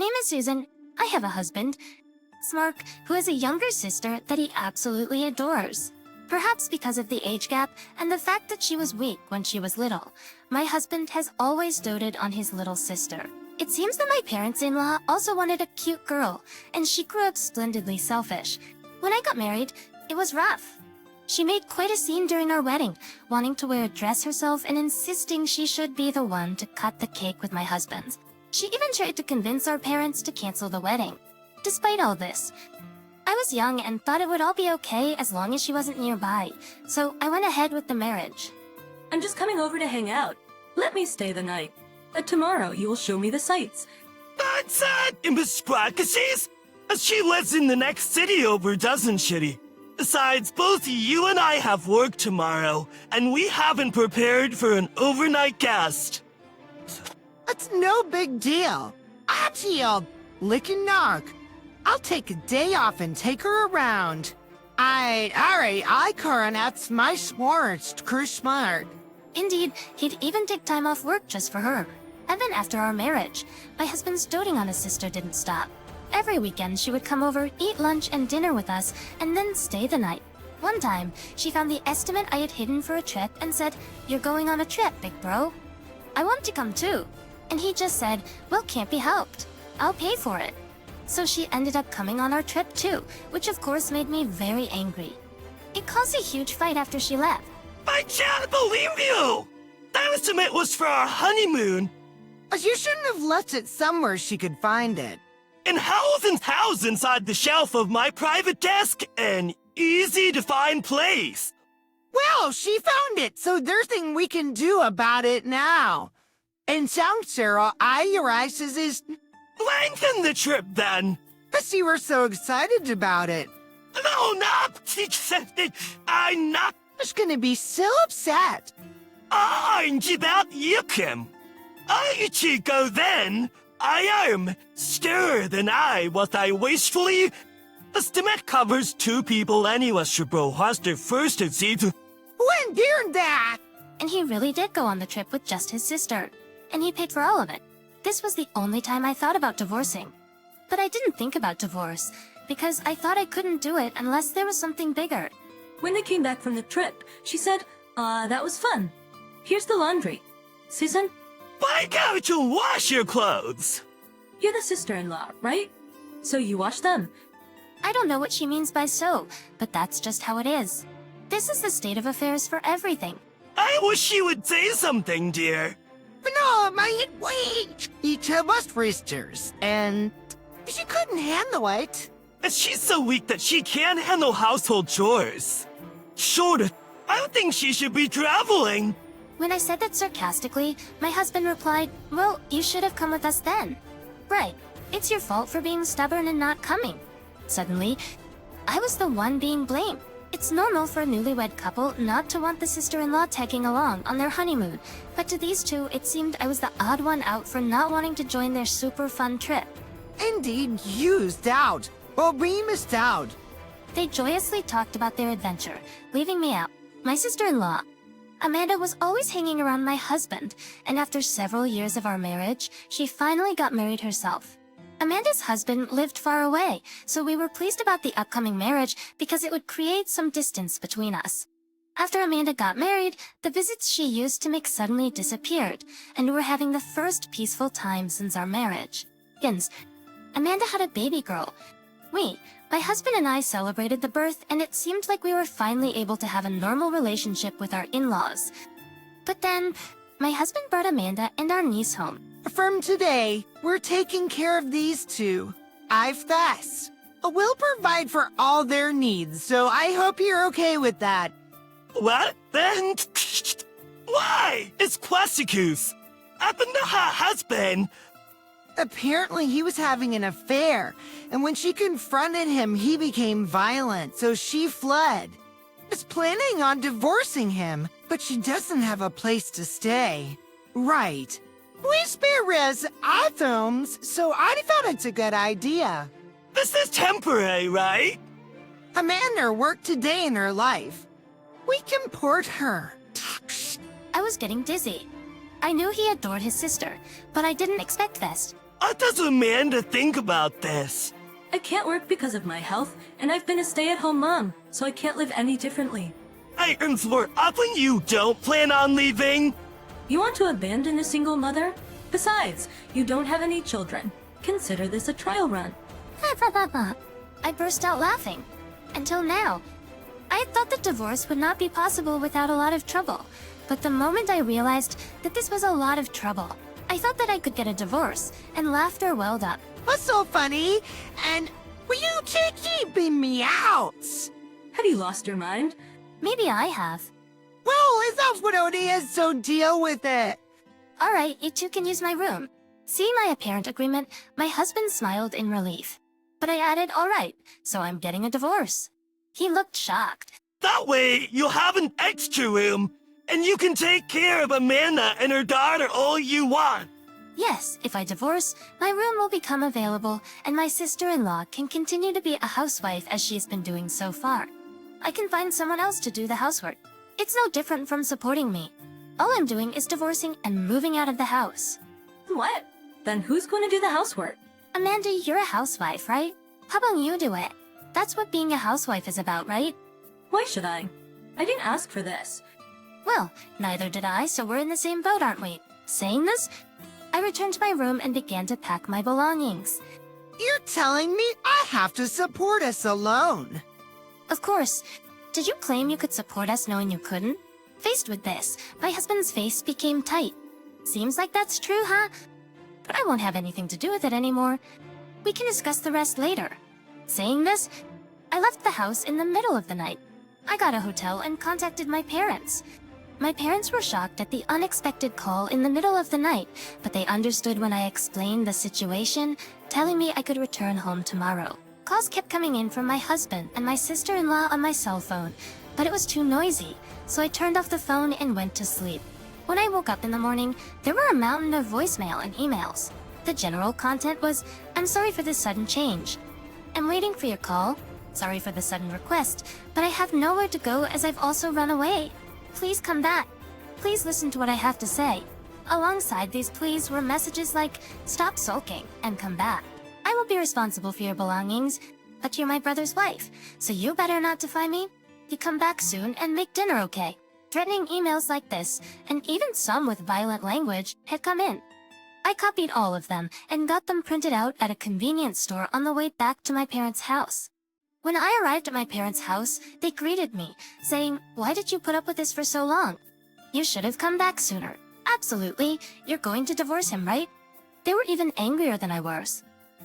name is Susan. I have a husband, Mark, who has a younger sister that he absolutely adores. Perhaps because of the age gap and the fact that she was weak when she was little, my husband has always doted on his little sister. It seems that my parents-in-law also wanted a cute girl, and she grew up splendidly selfish. When I got married, it was rough. She made quite a scene during our wedding, wanting to wear a dress herself and insisting she should be the one to cut the cake with my husband. She even tried to convince our parents to cancel the wedding. Despite all this, I was young and thought it would all be okay as long as she wasn't nearby, so I went ahead with the marriage. I'm just coming over to hang out. Let me stay the night. Tomorrow you will show me the sights. That's Miss Squackacies? She lives in the next city over, doesn't she? Besides, both you and I have work tomorrow, and we haven't prepared for an overnight guest. It's no big deal. Achio, lick and knock. I'll take a day off and take her around. I coronats my smartest Christmas. Indeed, he'd even take time off work just for her. Even after our marriage, my husband's doting on his sister didn't stop. Every weekend, she would come over, eat lunch and dinner with us, and then stay the night. One time, she found the estimate I had hidden for a trip and said, "You're going on a trip, big bro. I want to come too." And he just said, "Well, can't be helped. I'll pay for it." So she ended up coming on our trip too, which of course made me very angry. It caused a huge fight after she left. I can't believe you! That estimate was for our honeymoon. You shouldn't have left it somewhere she could find it. In house inside the shelf of my private desk, an easy-to-find place. Well, she found it, so there's nothing we can do about it now. And sound, Sarah, your ice is... Lengthen the trip, then. Because you were so excited about it. No, not... I'm not... She's gonna be so upset. I'm about Yukim. I Chico then. I am stir than I what I wastefully. Estimate covers two people anyway, bro. Has their first season. When did that? And he really did go on the trip with just his sister. And he paid for all of it. This was the only time I thought about divorcing. But I didn't think about divorce, because I thought I couldn't do it unless there was something bigger. When they came back from the trip, she said, that was fun. Here's the laundry. Susan, Why can't you wash your clothes? you're the sister-in-law, right? So you wash them. I don't know what she means by so, but that's just how it is. This is the state of affairs for everything. I wish you would say something, dear. But no, wait. Each of us sisters, and she couldn't handle it. She's so weak that she can't handle household chores. Sure, I don't think she should be traveling. When I said that sarcastically, my husband replied, "Well, you should have come with us then." Right, it's your fault for being stubborn and not coming. Suddenly, I was the one being blamed. It's normal for a newlywed couple not to want the sister-in-law tagging along on their honeymoon, but to these two, it seemed I was the odd one out for not wanting to join their super fun trip. Indeed, used out. Well, we missed out. They joyously talked about their adventure, leaving me out. My sister-in-law, Amanda, was always hanging around my husband, and after several years of our marriage, she finally got married herself. Amanda's husband lived far away, so we were pleased about the upcoming marriage because it would create some distance between us. After Amanda got married, the visits she used to make suddenly disappeared, and we were having the first peaceful time since our marriage. Amanda had a baby girl. My husband and I celebrated the birth, and it seemed like we were finally able to have a normal relationship with our in-laws. But then, my husband brought Amanda and our niece home. From today, we're taking care of these two. I've thus. We'll provide for all their needs, so I hope you're okay with that. What? Then... Why? It's Quasicus. Happened to her husband. Apparently, he was having an affair, and when she confronted him, he became violent, so she fled. Is planning on divorcing him, but she doesn't have a place to stay. Right. We spare items, so I thought it's a good idea. This is temporary, right? Amanda worked today in her life. We can port her. I was getting dizzy. I knew he adored his sister, but I didn't expect this. What does Amanda think about this? I can't work because of my health, and I've been a stay-at-home mom, so I can't live any differently. Items were up when you don't plan on leaving? You want to abandon a single mother? Besides, you don't have any children. Consider this a trial run. I burst out laughing. Until now, I had thought that divorce would not be possible without a lot of trouble. But the moment I realized that this was a lot of trouble, I thought that I could get a divorce, and laughter welled up. What's so funny? And were you two keeping me out? Have you lost your mind? Maybe I have. Well, if that's what it is, so deal with it. Alright, you two can use my room. Seeing my apparent agreement, my husband smiled in relief. But I added, alright, so I'm getting a divorce. He looked shocked. That way, you'll have an extra room, and you can take care of Amanda and her daughter all you want. Yes, if I divorce, my room will become available, and my sister-in-law can continue to be a housewife as she's been doing so far. I can find someone else to do the housework. It's no different from supporting me. All I'm doing is divorcing and moving out of the house. What? Then who's going to do the housework? Amanda, you're a housewife, right? How about you do it? That's what being a housewife is about, right? Why should I? I didn't ask for this. Well, neither did I, so we're in the same boat, aren't we? Saying this, I returned to my room and began to pack my belongings. You're telling me I have to support us alone? Of course. Did you claim you could support us knowing you couldn't? Faced with this, my husband's face became tight. Seems like that's true, huh? But I won't have anything to do with it anymore. We can discuss the rest later. Saying this, I left the house in the middle of the night. I got a hotel and contacted my parents. My parents were shocked at the unexpected call in the middle of the night, but they understood when I explained the situation, telling me I could return home tomorrow. Calls kept coming in from my husband and my sister-in-law on my cell phone, but it was too noisy, so I turned off the phone and went to sleep. When I woke up in the morning, there were a mountain of voicemail and emails. The general content was, I'm sorry for this sudden change. I'm waiting for your call. Sorry for the sudden request, but I have nowhere to go as I've also run away. Please come back. Please listen to what I have to say. Alongside these pleas were messages like, stop sulking and come back. I will be responsible for your belongings, but you're my brother's wife, so you better not defy me. You come back soon and make dinner okay. Threatening emails like this, and even some with violent language, had come in. I copied all of them and got them printed out at a convenience store on the way back to my parents' house. When I arrived at my parents' house, they greeted me, saying, why did you put up with this for so long? You should have come back sooner. Absolutely, you're going to divorce him, right? They were even angrier than I was.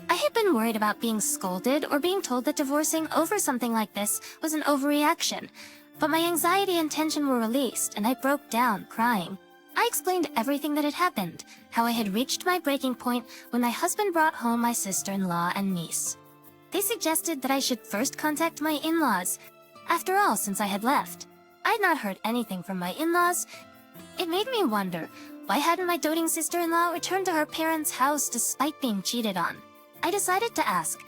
I had been worried about being scolded or being told that divorcing over something like this was an overreaction, but my anxiety and tension were released and I broke down, crying. I explained everything that had happened, how I had reached my breaking point when my husband brought home my sister-in-law and niece. They suggested that I should first contact my in-laws. After all, since I had left, I had not heard anything from my in-laws. It made me wonder, why hadn't my doting sister-in-law returned to her parents' house despite being cheated on? I decided to ask.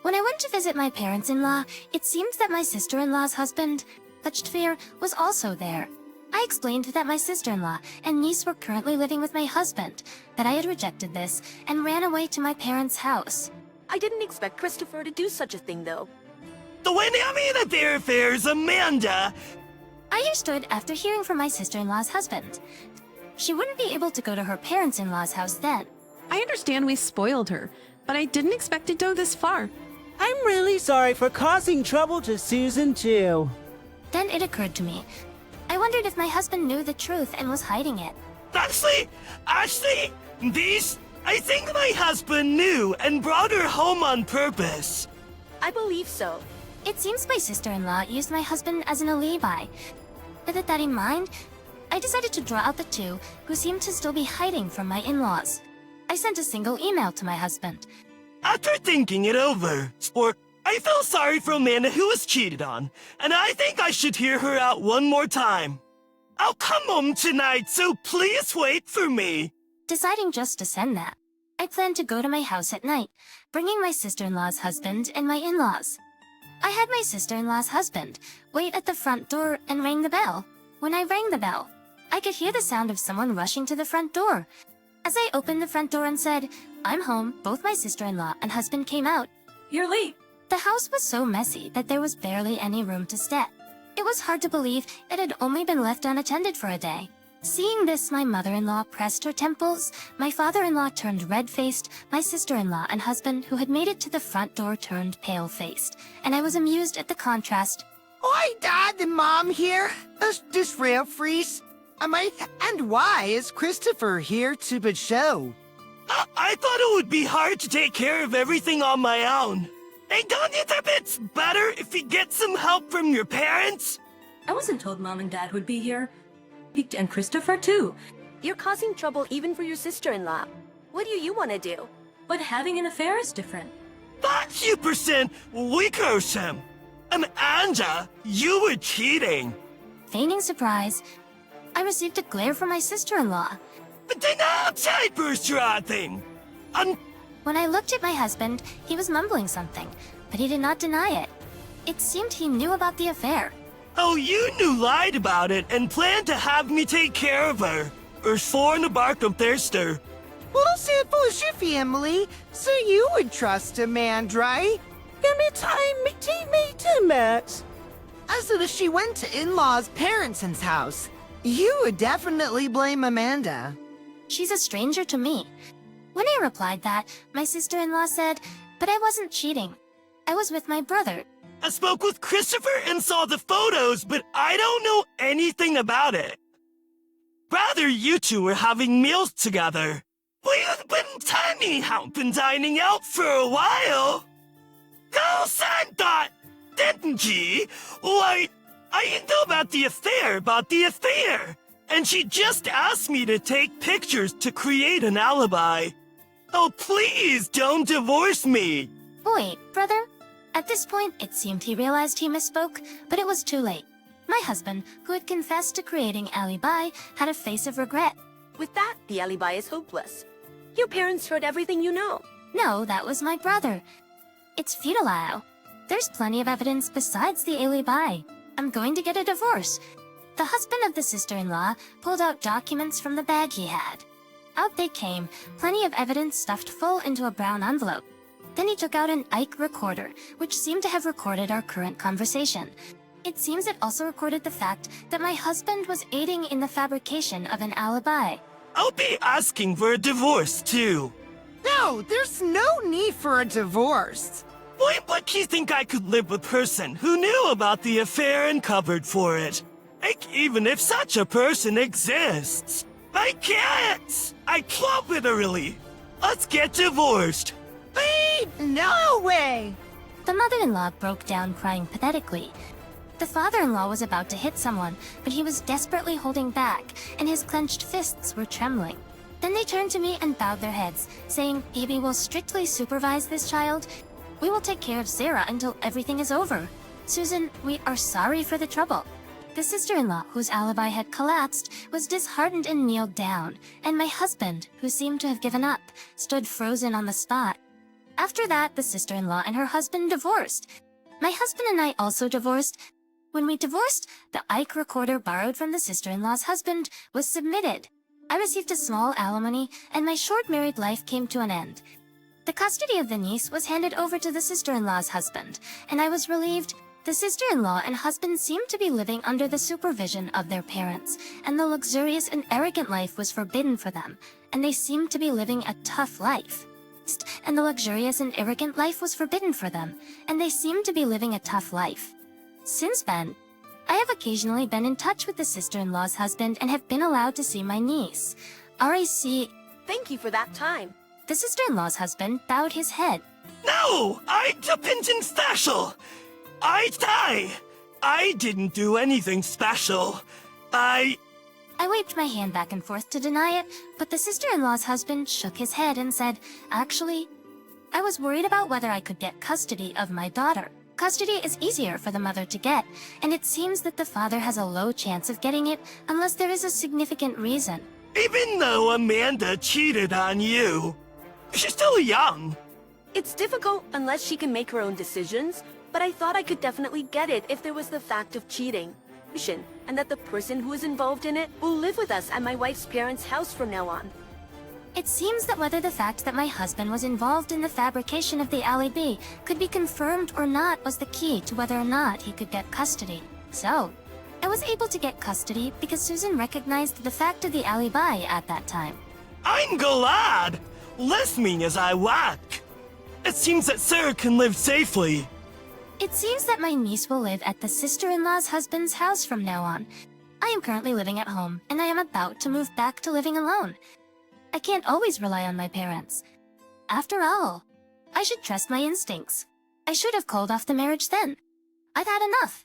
When I went to visit my parents-in-law, it seemed that my sister-in-law's husband, Fear, was also there. I explained that my sister-in-law and niece were currently living with my husband, that I had rejected this, and ran away to my parents' house. I didn't expect Christopher to do such a thing, though. The way I mean at their affairs, Amanda. I understood after hearing from my sister-in-law's husband. She wouldn't be able to go to her parents-in-law's house then. I understand we spoiled her, but I didn't expect it to go this far. I'm really sorry for causing trouble to Susan, too. Then it occurred to me. I wondered if my husband knew the truth and was hiding it. Actually, I think my husband knew and brought her home on purpose. I believe so. It seems my sister-in-law used my husband as an alibi. With that in mind, I decided to draw out the two who seemed to still be hiding from my in-laws. I sent a single email to my husband. After thinking it over, I felt sorry for Amanda who was cheated on, and I think I should hear her out one more time. I'll come home tonight, so please wait for me. Deciding just to send that, I planned to go to my house at night, bringing my sister-in-law's husband and my in-laws. I had my sister-in-law's husband wait at the front door and rang the bell. When I rang the bell, I could hear the sound of someone rushing to the front door. As I opened the front door and said, "I'm home," both my sister-in-law and husband came out. You're late. The house was so messy that there was barely any room to step. It was hard to believe it had only been left unattended for a day. Seeing this, my mother-in-law pressed her temples, my father-in-law turned red-faced, my sister-in-law and husband, who had made it to the front door, turned pale-faced, and I was amused at the contrast. Oi, Dad and Mom here. This real freeze. And why is Christopher here to show? I thought it would be hard to take care of everything on my own. Hey, don't you think it's better if you get some help from your parents? I wasn't told Mom and Dad would be here. And Christopher, too. You're causing trouble even for your sister-in-law. What do you want to do? But having an affair is different. That's you percent weaker, Sam. Anja, you were cheating. Feigning surprise, I received a glare from my sister-in-law. But then outside burst your odd thing. When I looked at my husband, he was mumbling something, but he did not deny it. It seemed he knew about the affair. Oh, you lied about it and planned to have me take care of her. Or sworn to bark of thirster. Well, say for your family, so you would trust a man, right? Max. As if she went to in-laws' parents' house, you would definitely blame Amanda. She's a stranger to me. When I replied that, my sister-in-law said, "But I wasn't cheating. I was with my brother." I spoke with Christopher and saw the photos, but I don't know anything about it. Rather, you two were having meals together. We've been tiny out been dining out for a while. Go said that, didn't she? Why, I didn't know about the affair, And she just asked me to take pictures to create an alibi. Oh, please don't divorce me. Wait, brother? At this point, it seemed he realized he misspoke, but it was too late. My husband, who had confessed to creating alibi, had a face of regret. With that, the alibi is hopeless. Your parents heard everything you know. No, that was my brother. It's futile. There's plenty of evidence besides the alibi. I'm going to get a divorce. The husband of the sister-in-law pulled out documents from the bag he had. Out they came, plenty of evidence stuffed full into a brown envelope. Then he took out an IC recorder, which seemed to have recorded our current conversation. It seems it also recorded the fact that my husband was aiding in the fabrication of an alibi. I'll be asking for a divorce, too. No, there's no need for a divorce. Why would you think I could live with a person who knew about the affair and covered for it? Like, even if such a person exists. I can't! I can't literally. Let's get divorced. Wait, no way! The mother-in-law broke down crying pathetically. The father-in-law was about to hit someone, but he was desperately holding back, and his clenched fists were trembling. Then they turned to me and bowed their heads, saying, "Baby will strictly supervise this child. We will take care of Sarah until everything is over. Susan, we are sorry for the trouble." The sister-in-law, whose alibi had collapsed, was disheartened and kneeled down, and my husband, who seemed to have given up, stood frozen on the spot. After that, the sister-in-law and her husband divorced. My husband and I also divorced. When we divorced, the IC recorder borrowed from the sister-in-law's husband was submitted. I received a small alimony, and my short married life came to an end. The custody of the niece was handed over to the sister-in-law's husband, and I was relieved. The sister-in-law and husband seemed to be living under the supervision of their parents, and the luxurious and arrogant life was forbidden for them, and they seemed to be living a tough life. And the luxurious and arrogant life was forbidden for them, and they seemed to be living a tough life. Since then, I have occasionally been in touch with the sister-in-law's husband and have been allowed to see my niece. RAC, Thank you for that time. the sister-in-law's husband, bowed his head. No! I dependent special! I didn't do anything special. I waved my hand back and forth to deny it, but the sister-in-law's husband shook his head and said, "Actually, I was worried about whether I could get custody of my daughter. Custody is easier for the mother to get, and it seems that the father has a low chance of getting it unless there is a significant reason." Even though Amanda cheated on you, she's still young. It's difficult unless she can make her own decisions, but I thought I could definitely get it if there was the fact of cheating. And that the person who is involved in it will live with us at my wife's parents' house from now on. It seems that whether the fact that my husband was involved in the fabrication of the alibi could be confirmed or not was the key to whether or not he could get custody. So, I was able to get custody because Susan recognized the fact of the alibi at that time. I'm glad! Left me as I like. It seems that Sarah can live safely. It seems that my niece will live at the sister-in-law's husband's house from now on. I am currently living at home, and I am about to move back to living alone. I can't always rely on my parents. After all, I should trust my instincts. I should have called off the marriage then. I've had enough.